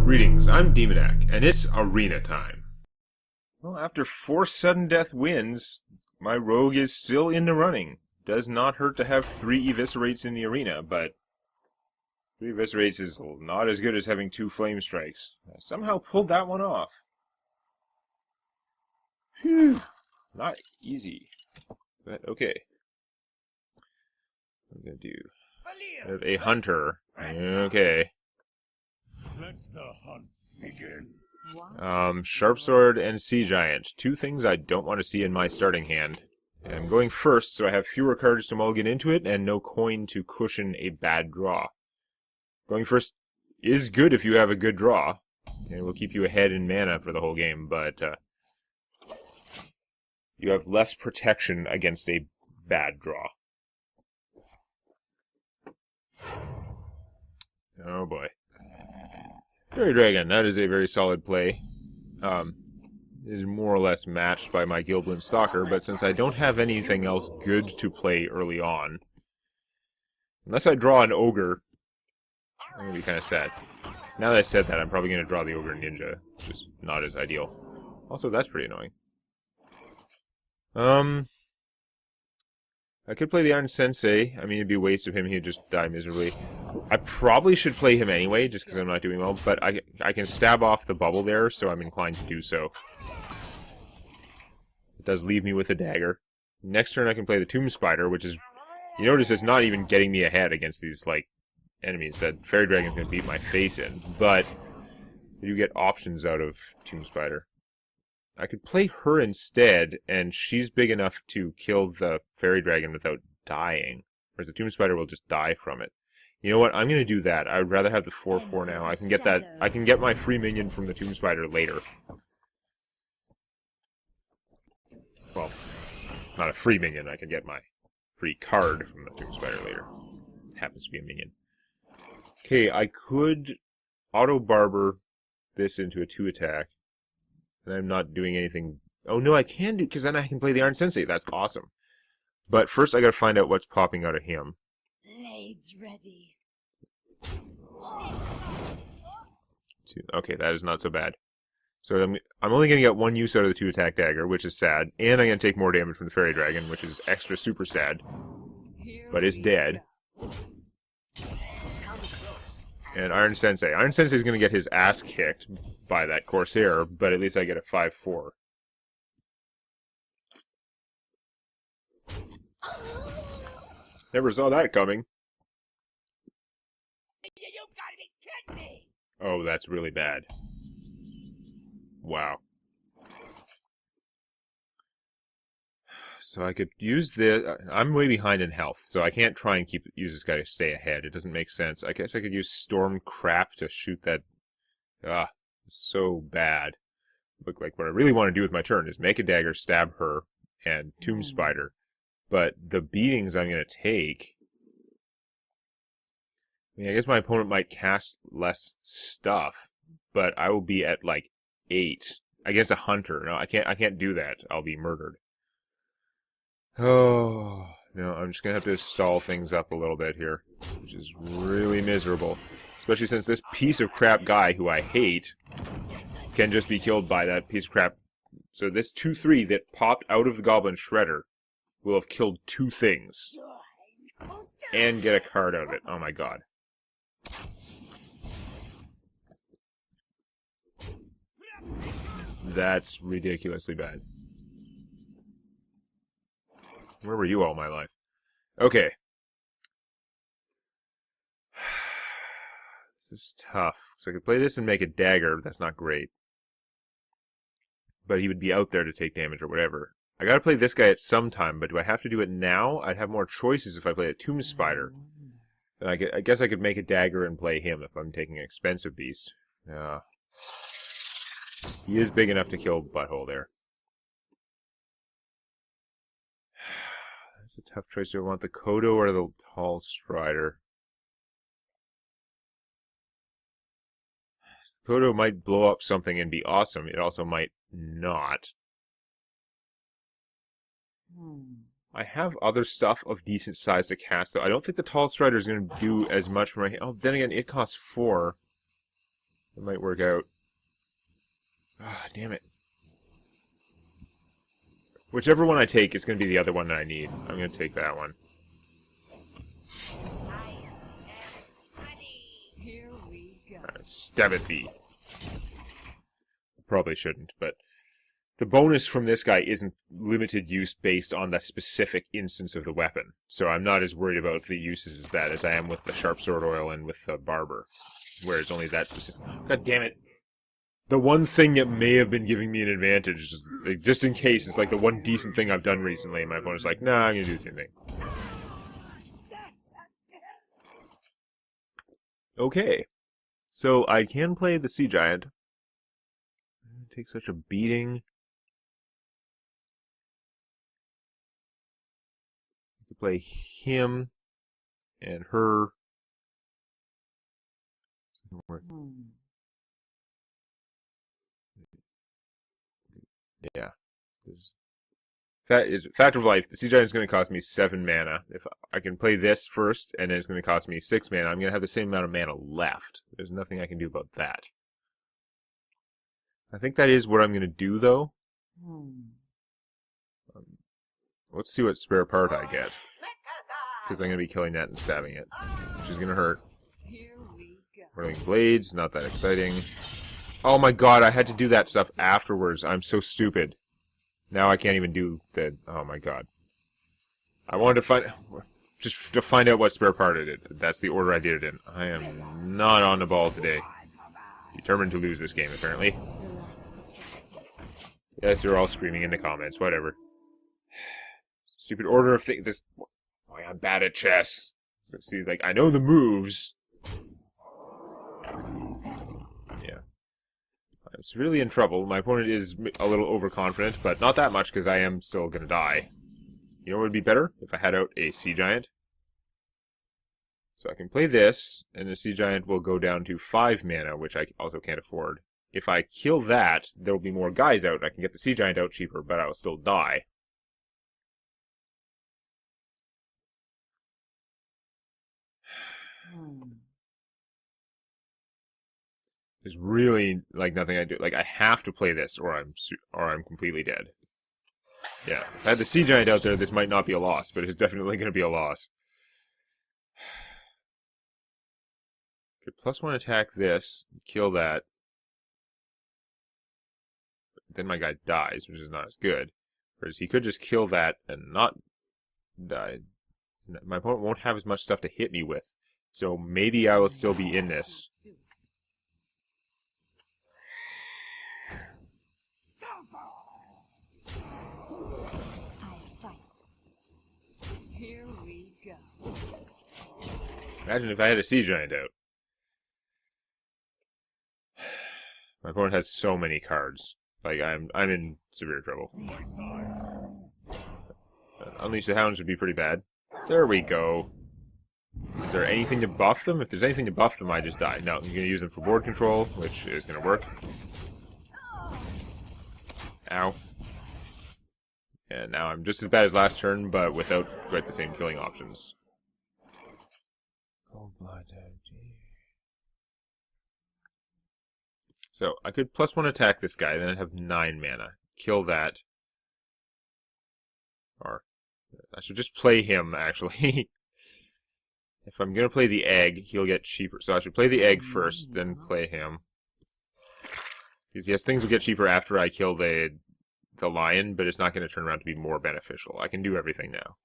Greetings, I'm Demonac, and it's arena time. Well, after 4 sudden death wins, my rogue is still in the running. Does not hurt to have 3 eviscerates in the arena, but 3 eviscerates is not as good as having 2 flame strikes. I somehow pulled that one off. Phew, not easy, but okay. What am I gonna do? I have a hunter. Okay. Let the hunt begin. Sharp Sword and Sea Giant. 2 things I don't want to see in my starting hand. And I'm going first, so I have fewer cards to mulligan into it, and no coin to cushion a bad draw. Going first is good if you have a good draw, and it will keep you ahead in mana for the whole game, but you have less protection against a bad draw. Oh boy. Fairy Dragon, that is a very solid play. Is more or less matched by my Gilblin Stalker, but since I don't have anything else good to play early on, unless I draw an Ogre, I'm going to be kind of sad. Now that I said that, I'm probably going to draw the Ogre Ninja, which is not as ideal. Also, that's pretty annoying. I could play the Iron Sensei. I mean, it'd be a waste of him. He'd just die miserably. I probably should play him anyway, just because I'm not doing well, but I can stab off the bubble there, so I'm inclined to do so. It does leave me with a dagger. Next turn I can play the Tomb Spider, which is, you notice it's not even getting me ahead against these, like, enemies that Fairy Dragon's going to beat my face in, but you get options out of Tomb Spider. I could play her instead, and she's big enough to kill the Fairy Dragon without dying, whereas the Tomb Spider will just die from it. You know what? I'm going to do that. I'd rather have the 4/4 now. I can get that. I can get my free minion from the Tomb Spider later. Well, not a free minion. I can get my free card from the Tomb Spider later. It happens to be a minion. Okay, I could auto barber this into a 2-attack. And I'm not doing anything. Oh no, I can do, because then I can play the Iron Sensei. That's awesome. But first I gotta find out what's popping out of him. Blades ready. Okay, that is not so bad. So I'm only gonna get 1 use out of the 2-attack dagger, which is sad, and I'm gonna take more damage from the Fairy Dragon, which is extra super sad. But it's dead. And Iron Sensei. Iron Sensei is going to get his ass kicked by that Corsair, but at least I get a 5/4. Never saw that coming. You gotta be kidding me! Oh, that's really bad. Wow. So I could use this. I'm way behind in health, so I can't try and use this guy to stay ahead. It doesn't make sense. I guess I could use Storm Crap to shoot that. It's so bad. Look, like what I really want to do with my turn is make a dagger, stab her, and Tomb Spider. But the beatings I'm going to take. I mean, I guess my opponent might cast less stuff, but I will be at like 8 against a hunter. No, I can't do that. I'll be murdered. Oh, no, I'm just going to have to stall things up a little bit here, which is really miserable. Especially since this piece of crap guy, who I hate, can just be killed by that piece of crap. So this 2/3 that popped out of the Goblin Shredder will have killed 2 things. And get a card out of it. Oh my god. That's ridiculously bad. Where were you all my life? Okay. This is tough. So I could play this and make a dagger. That's not great. But he would be out there to take damage or whatever. I gotta play this guy at some time, but do I have to do it now? I'd have more choices if I play a Tomb Spider. And I guess I could make a dagger and play him if I'm taking an expensive beast. He is big enough to kill Butthole there. That's a tough choice. Do I want the Kodo or the Tall Strider? Kodo might blow up something and be awesome. It also might not. I have other stuff of decent size to cast, though. I don't think the Tall Strider is going to do as much for my... Oh, then again, it costs 4. It might work out. Ah, damn it. Whichever one I take is going to be the other one that I need. I'm going to take that one. Here we go. Stab at thee. Probably shouldn't, but the bonus from this guy isn't limited use based on the specific instance of the weapon. So I'm not as worried about the uses as that as I am with the sharp sword oil and with the barber, where it's only that specific. God damn it. The one thing that may have been giving me an advantage, is, like, just in case, is like the one decent thing I've done recently, and my opponent's like, nah, I'm going to do the same thing. Okay. So I can play the Sea Giant. Take such a beating. I could play him and her. Yeah. That is fact of life. The Sea Giant is going to cost me 7 mana. If I can play this first, and then it's going to cost me 6 mana, I'm going to have the same amount of mana left. There's nothing I can do about that. I think that is what I'm going to do, though. Let's see what spare part I get. Because I'm going to be killing that and stabbing it, which is going to hurt. Here we go. Whirling Blades, not that exciting. Oh my god, I had to do that stuff afterwards. I'm so stupid. Now I can't even do the... Oh my god. I wanted to find... Just to find out what spare part I did. That's the order I did it in. I am not on the ball today. Determined to lose this game, apparently. Yes, you're all screaming in the comments. Whatever. Stupid order of things. This... Boy, I'm bad at chess. Let's see, like, I know the moves. Yeah. I'm severely in trouble. My opponent is a little overconfident, but not that much, because I am still going to die. You know what would be better? If I had out a Sea Giant. So I can play this, and the Sea Giant will go down to 5 mana, which I also can't afford. If I kill that, there will be more guys out. I can get the Sea Giant out cheaper, but I will still die. There's really, like, nothing I do. Like, I have to play this, or I'm completely dead. Yeah, if I had the Sea Giant out there, this might not be a loss, but it's definitely going to be a loss. Could +1 attack this, kill that. Then my guy dies, which is not as good. Whereas he could just kill that and not die. My opponent won't have as much stuff to hit me with. So maybe I will still be in this. I fight. Here we go. Imagine if I had a Sea Giant out. My opponent has so many cards. Like, I'm in severe trouble. Unleash the Hounds would be pretty bad. There we go. Is there anything to buff them? If there's anything to buff them, I just die. No, I'm going to use them for board control, which is going to work. Ow. And now I'm just as bad as last turn, but without quite the same killing options. Cold blood. So I could +1 attack this guy, then I'd have 9 mana. Kill that. Or I should just play him, actually. If I'm going to play the egg, he'll get cheaper. So I should play the egg first, then play him. Because yes, things will get cheaper after I kill the lion, but it's not going to turn around to be more beneficial. I can do everything now.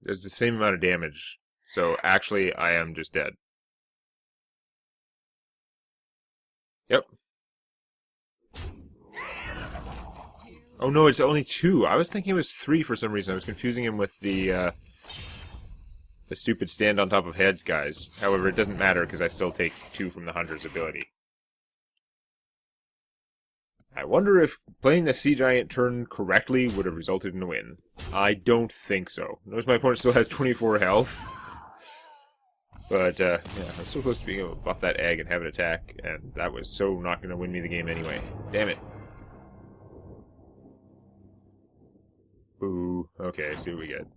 There's the same amount of damage, so actually I am just dead. Yep. Oh no, it's only 2. I was thinking it was 3 for some reason. I was confusing him with the stupid stand on top of heads guys. However, it doesn't matter because I still take 2 from the Hunter's ability. I wonder if playing the Sea Giant turn correctly would have resulted in a win. I don't think so. Notice my opponent still has 24 health. But, yeah, I'm so close to being able to buff that egg and have it attack, and that was so not going to win me the game anyway. Damn it. Ooh, okay, see what we get.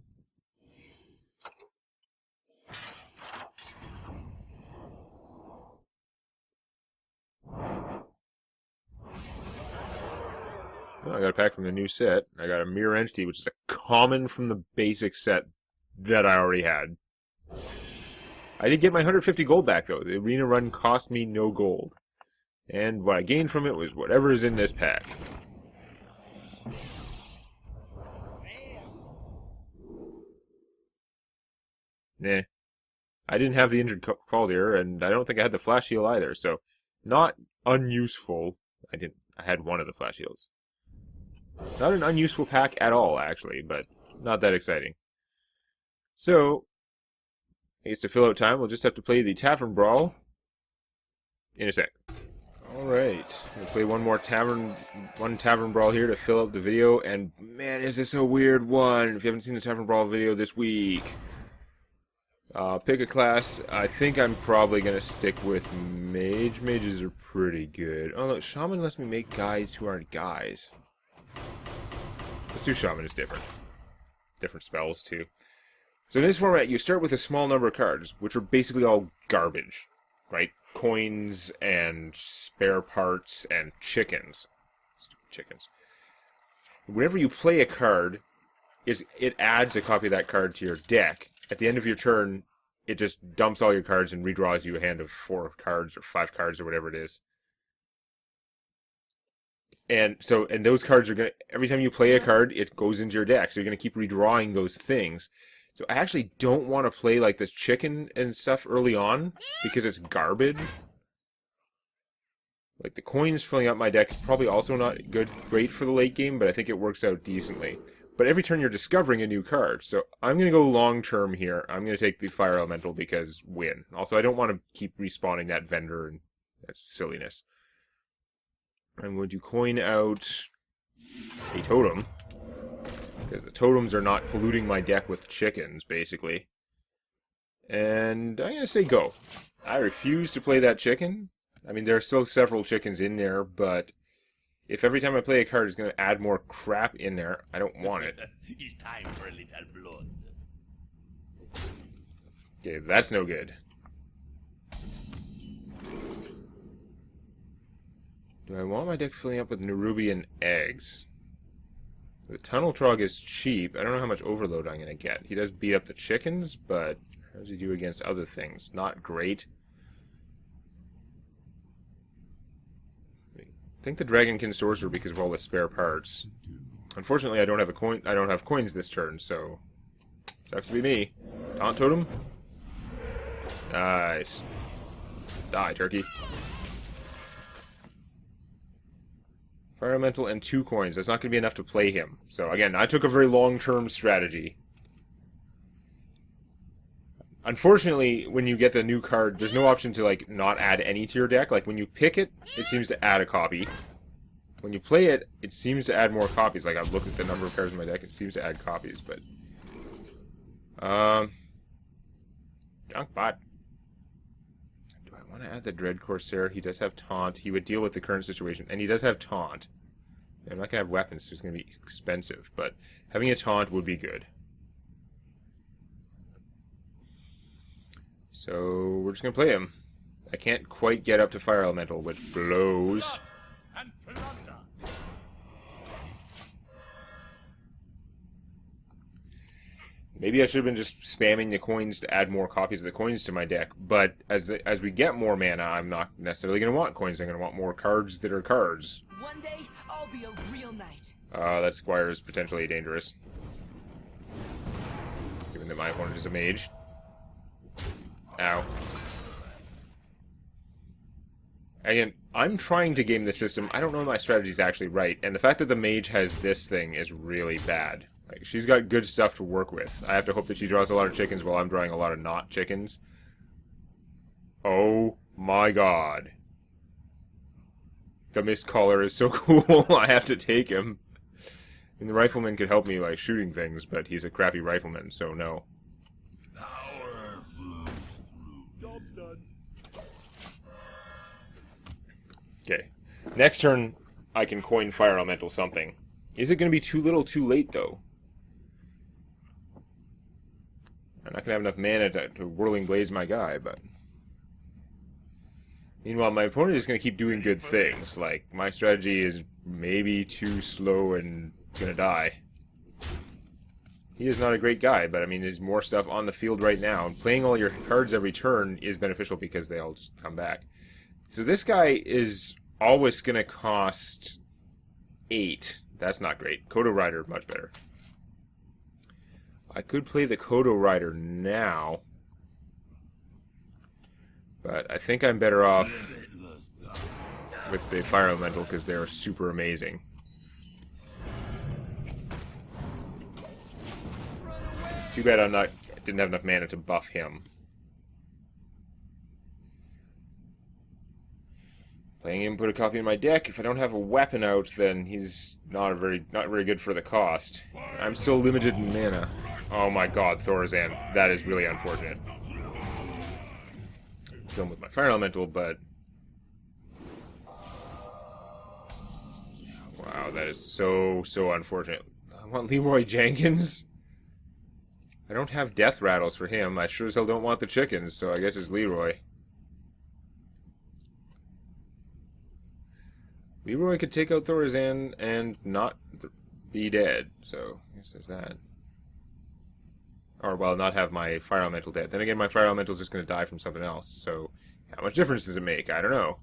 Well, I got a pack from the new set. I got a Mirror Entity, which is a common from the basic set that I already had. I did get my 150 gold back, though. The arena run cost me no gold. And what I gained from it was whatever is in this pack. Nah. I didn't have the injured Faldier, and I don't think I had the Flash Heal either, so not unuseful. I had one of the Flash Heals. Not an unuseful pack at all, actually, but not that exciting. So, I guess to fill out time, we'll just have to play the Tavern Brawl in a sec. Alright, we'll play one Tavern Brawl here to fill out the video, and man, is this a weird one if you haven't seen the Tavern Brawl video this week. Pick a class. I think I'm probably going to stick with Mage. Mages are pretty good. Oh, look, Shaman lets me make guys who aren't guys. Let's do Shaman, it's different. Different spells, too. So in this format, you start with a small number of cards, which are basically all garbage, right? Coins and spare parts and chickens. Stupid chickens. Whenever you play a card, it adds a copy of that card to your deck. At the end of your turn, it just dumps all your cards and redraws you a hand of 4 cards or 5 cards or whatever it is. And those cards are going to, every time you play a card, it goes into your deck. So you're going to keep redrawing those things. So I actually don't want to play like this chicken and stuff early on because it's garbage. Like the coins filling up my deck is probably also not great for the late game, but I think it works out decently. But every turn you're discovering a new card. So I'm going to go long term here. I'm going to take the Fire Elemental because win. Also, I don't want to keep respawning that vendor, and that's silliness. I'm going to coin out a totem, because the totems are not polluting my deck with chickens, basically. And I'm going to say go. I refuse to play that chicken. I mean, there are still several chickens in there, but if every time I play a card it's going to add more crap in there, I don't want it. It's time for a little blood. Okay, that's no good. Do I want my deck filling up with Nerubian eggs? The Tunnel Trog is cheap. I don't know how much overload I'm going to get. He does beat up the chickens, but how does he do against other things? Not great. I think the Dragonkin Sorcerer because of all the spare parts. Unfortunately, I don't have a coin. I don't have coins this turn, so sucks to be me. Taunt Totem. Nice. Die, turkey. Fire Elemental and 2 coins. That's not going to be enough to play him. So again, I took a very long-term strategy. Unfortunately, when you get the new card, there's no option to like not add any to your deck. Like when you pick it, it seems to add a copy. When you play it, it seems to add more copies. Like I've looked at the number of cards in my deck, it seems to add copies. But Junk Bot. Do I want to add the Dread Corsair? He does have Taunt. He would deal with the current situation, and he does have Taunt. I'm not going to have weapons, so it's going to be expensive. But having a Taunt would be good. So we're just going to play him. I can't quite get up to Fire Elemental, which blows. And plunder. Maybe I should have been just spamming the coins to add more copies of the coins to my deck, but as we get more mana, I'm not necessarily going to want coins. I'm going to want more cards that are cards. One day, I'll be a real knight. That Squire is potentially dangerous, given that my opponent is a mage. Ow. Again, I'm trying to game the system. I don't know if my strategy is actually right, and the fact that the mage has this thing is really bad. Like, she's got good stuff to work with. I have to hope that she draws a lot of chickens while I'm drawing a lot of not chickens. Oh my god. The Mist Caller is so cool, I have to take him. And the Rifleman could help me, like, shooting things, but he's a crappy Rifleman, so no. Power flows through Okay. Next turn, I can coin Fire Elemental something. Is it going to be too little too late, though? I'm not going to have enough mana to Whirling Blaze my guy, but... Meanwhile, my opponent is going to keep doing good things. Like, my strategy is maybe too slow and going to die. He is not a great guy, but I mean, there's more stuff on the field right now. And playing all your cards every turn is beneficial because they all just come back. So this guy is always going to cost 8. That's not great. Kodo Rider, much better. I could play the Kodo Rider now, but I think I'm better off with the Fire Elemental because they're super amazing. Too bad didn't have enough mana to buff him. Playing him, put a copy in my deck. If I don't have a weapon out, then he's not very good for the cost. I'm still limited in mana. Oh my god, Thorazan. That is really unfortunate. Kill him with my Fire Elemental, but... Wow, that is so unfortunate. I want Leroy Jenkins? I don't have Death Rattles for him. I sure as hell don't want the chickens, so I guess it's Leroy. Leroy could take out Thorazan and not be dead, so I guess there's that. Or, well, not have my Fire Elemental dead. Then again, my Fire Elemental is just going to die from something else, so how much difference does it make? I don't know.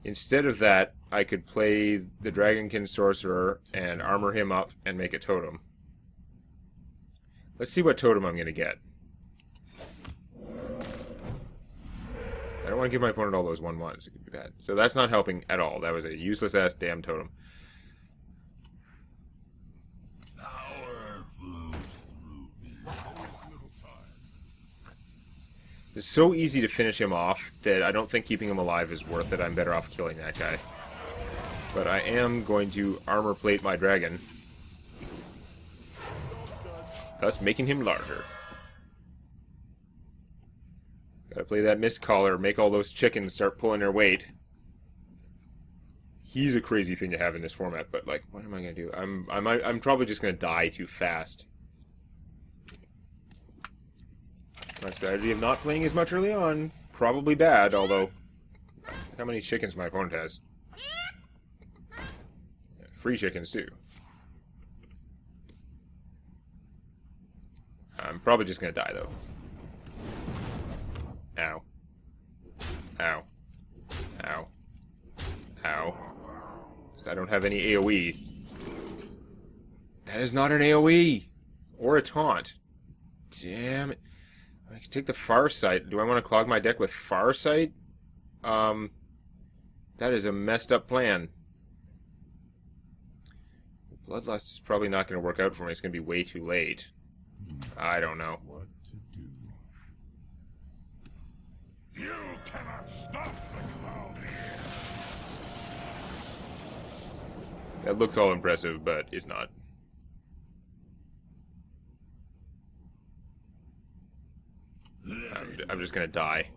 Instead of that, I could play the Dragonkin Sorcerer and armor him up and make a totem. Let's see what totem I'm going to get. I don't want to give my opponent all those 1/1s. It could be bad. So that's not helping at all. That was a useless-ass damn totem. It's so easy to finish him off that I don't think keeping him alive is worth it. I'm better off killing that guy. But I am going to armor plate my dragon, thus making him larger. Gotta play that Mist Caller, make all those chickens start pulling their weight. He's a crazy thing to have in this format, but like, what am I gonna do? I'm probably just gonna die too fast. My strategy of not playing as much early on, probably bad, although, how many chickens my opponent has? Free chickens, too. I'm probably just gonna die, though. Ow. Ow. Ow. Ow. I don't have any AoE. That is not an AoE! Or a taunt. Damn it. I can take the Farsight. Do I want to clog my deck with Farsight? That is a messed up plan. Bloodlust is probably not going to work out for me. It's going to be way too late. I don't know. What to do? You cannot stop the cloud. That looks all impressive, but it's not. I'm just gonna die.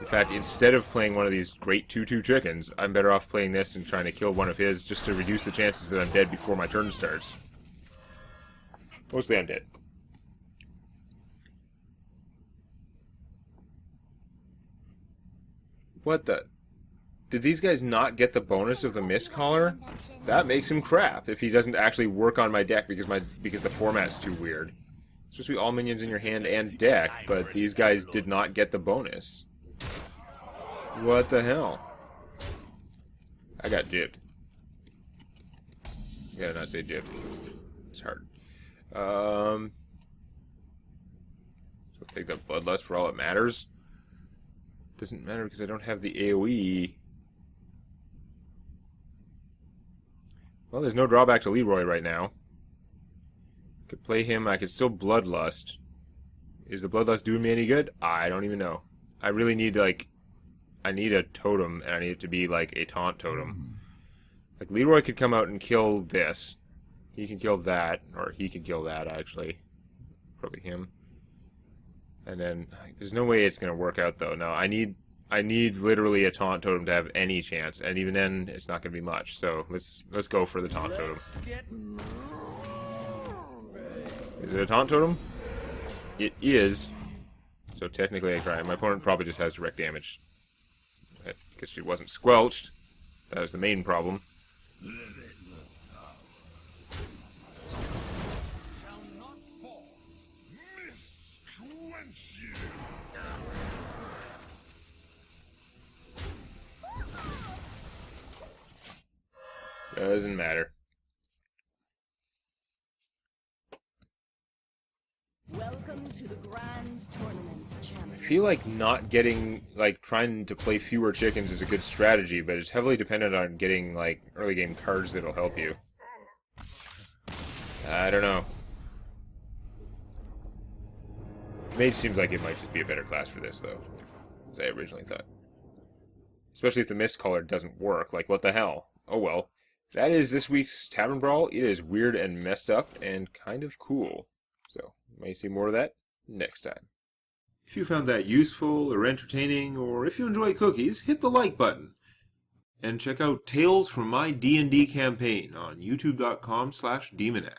In fact, instead of playing one of these great 2/2 chickens, I'm better off playing this and trying to kill one of his just to reduce the chances that I'm dead before my turn starts. Mostly I'm dead. What the... Did these guys not get the bonus of the Mist Caller? That makes him crap if he doesn't actually work on my deck because the format's too weird. It's supposed to be all minions in your hand and deck, but these guys did not get the bonus. What the hell? I got jibbed. You gotta not say jibbed. It's hard. So take that Bloodlust for all it matters. Doesn't matter because I don't have the AoE. Well, there's no drawback to Leroy right now. Could play him, I could still Bloodlust. Is the Bloodlust doing me any good? I don't even know. I really need, like... I need a totem, and I need it to be, like, a taunt totem. Like, Leroy could come out and kill this. He can kill that, or he can kill that, actually. Probably him. And then, there's no way it's going to work out, though. No, I need I need literally a taunt totem to have any chance, and even then, it's not going to be much. So let's go for the taunt totem. Is it a taunt totem? It is. So technically I try. My opponent probably just has direct damage. Because she wasn't squelched. That was the main problem. Shall not fall. Misquench you. Doesn't matter. Welcome to the Grand Tournament, champion. I feel like not getting, like, trying to play fewer chickens is a good strategy, but it's heavily dependent on getting, like, early game cards that'll help you. I don't know. Mage seems like it might just be a better class for this, though, as I originally thought. Especially if the Mist Caller doesn't work. Like, what the hell? Oh well. That is this week's Tavern Brawl. It is weird and messed up and kind of cool. So, you may see more of that next time. If you found that useful or entertaining, or if you enjoy cookies, hit the like button. And check out Tales from My D&D Campaign on youtube.com/Demonac.